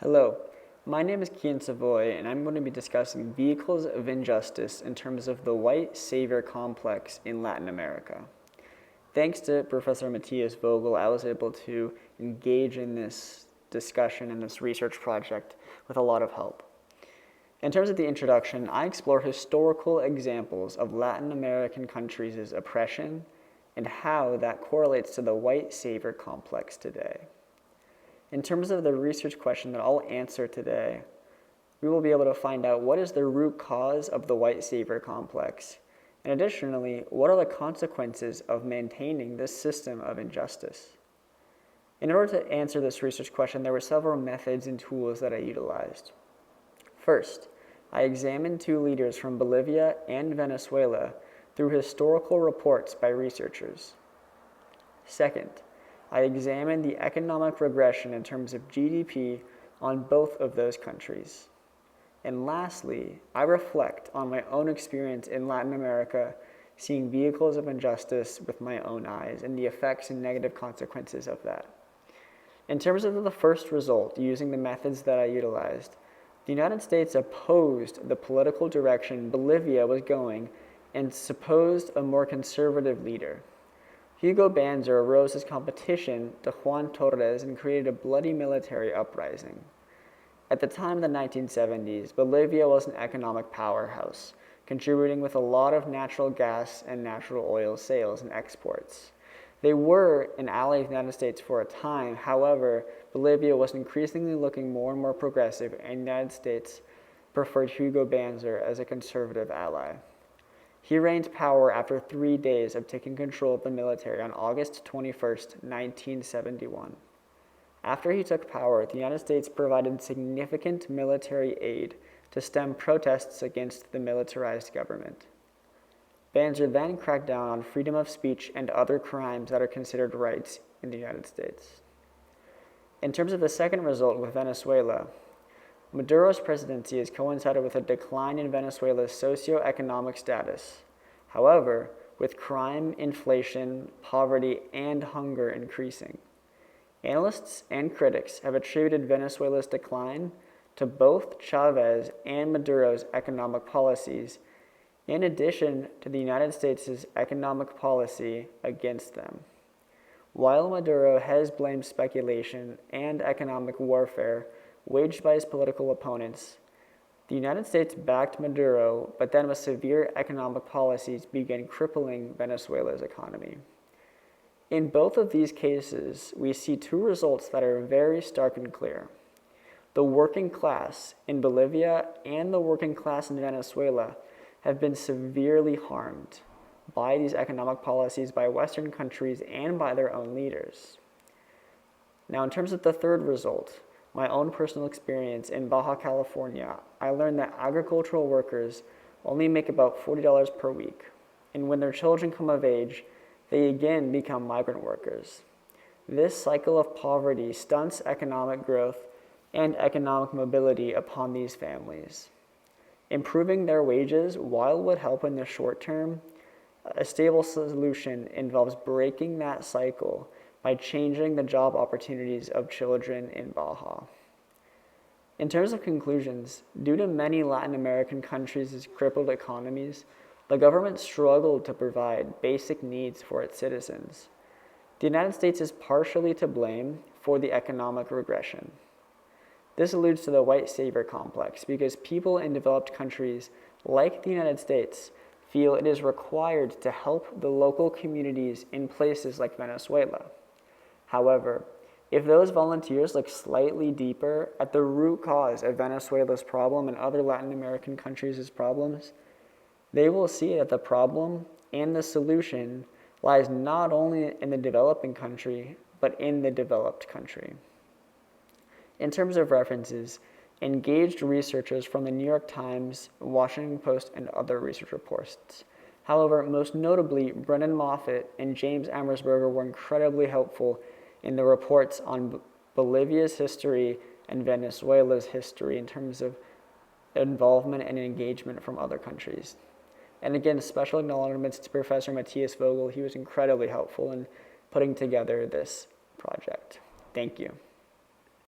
Hello, my name is Cian Savoy, and I'm going to be discussing vehicles of injustice in terms of the white savior complex in Latin America. Thanks to Professor Matthias Vogel, I was able to engage in this discussion and this research project with a lot of help. In terms of the introduction, I explore historical examples of Latin American countries' oppression and how that correlates to the white savior complex today. In terms of the research question that I'll answer today, we will be able to find out what is the root cause of the white savior complex, and additionally, what are the consequences of maintaining this system of injustice. In order to answer this research question, there were several methods and tools that I utilized. First, I examined two leaders from Bolivia and Venezuela through historical reports by researchers. Second, I examined the economic regression in terms of GDP on both of those countries. And lastly, I reflect on my own experience in Latin America, seeing vehicles of injustice with my own eyes and the effects and negative consequences of that. In terms of the first result, using the methods that I utilized, the United States opposed the political direction Bolivia was going and supposed a more conservative leader. Hugo Banzer arose as competition to Juan Torres and created a bloody military uprising. At the time of the 1970s, Bolivia was an economic powerhouse, contributing with a lot of natural gas and natural oil sales and exports. They were an ally of the United States for a time. However, Bolivia was increasingly looking more and more progressive, and the United States preferred Hugo Banzer as a conservative ally. He reigned power after 3 days of taking control of the military on August 21st, 1971. After he took power, the United States provided significant military aid to stem protests against the militarized government. Banzer then cracked down on freedom of speech and other crimes that are considered rights in the United States. In terms of the second result with Venezuela, Maduro's presidency has coincided with a decline in Venezuela's socioeconomic status. However, with crime, inflation, poverty, and hunger increasing. Analysts and critics have attributed Venezuela's decline to both Chavez and Maduro's economic policies, in addition to the United States' economic policy against them. While Maduro has blamed speculation and economic warfare waged by his political opponents, the United States backed Maduro, but then with severe economic policies began crippling Venezuela's economy. In both of these cases, we see two results that are very stark and clear. The working class in Bolivia and the working class in Venezuela have been severely harmed by these economic policies by Western countries and by their own leaders. Now, in terms of the third result, my own personal experience in Baja California, I learned that agricultural workers only make about $40 per week, and when their children come of age, they again become migrant workers. This cycle of poverty stunts economic growth and economic mobility upon these families. Improving their wages, while would help in the short term, a stable solution involves breaking that cycle by changing the job opportunities of children in Baja. In terms of conclusions, due to many Latin American countries' crippled economies, the government struggled to provide basic needs for its citizens. The United States is partially to blame for the economic regression. This alludes to the white savior complex because people in developed countries like the United States feel it is required to help the local communities in places like Venezuela. However, if those volunteers look slightly deeper at the root cause of Venezuela's problem and other Latin American countries' problems, they will see that the problem and the solution lies not only in the developing country, but in the developed country. In terms of references, engaged researchers from the New York Times, Washington Post, and other research reports. However, most notably, Brendan Moffat and James Ammersberger were incredibly helpful in the reports on Bolivia's history and Venezuela's history in terms of involvement and engagement from other countries. And again, special acknowledgments to Professor Matthias Vogel. He was incredibly helpful in putting together this project. Thank you.